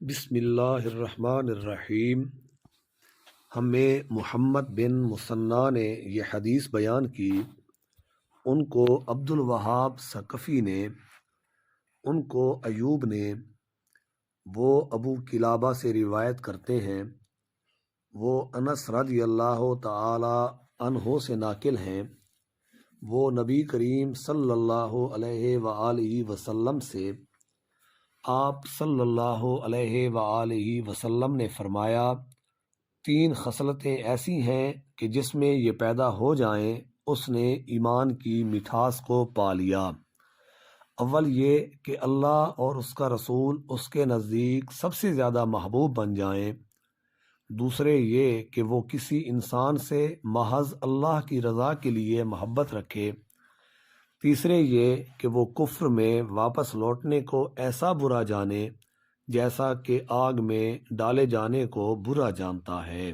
بسم اللہ الرحمن الرحیم۔ ہمیں محمد بن مثنیٰ نے یہ حدیث بیان کی، ان کو عبد الوہاب ثقفی نے، ان کو ایوب نے، وہ ابو قلابہ سے روایت کرتے ہیں، وہ انس رضی اللہ تعالی عنہ سے ناقل ہیں، وہ نبی کریم صلی اللہ علیہ وآلہ وسلم سے آپ صلی اللہ علیہ وآلہ وسلم نے فرمایا، 3 خصلتیں ایسی ہیں کہ جس میں یہ پیدا ہو جائیں اس نے ایمان کی مٹھاس کو پا لیا۔ اول یہ کہ اللہ اور اس کا رسول اس کے نزدیک سب سے زیادہ محبوب بن جائیں، دوسرے یہ کہ وہ کسی انسان سے محض اللہ کی رضا کے لیے محبت رکھے، تیسرے یہ کہ وہ کفر میں واپس لوٹنے کو ایسا برا جانے جیسا کہ آگ میں ڈالے جانے کو برا جانتا ہے۔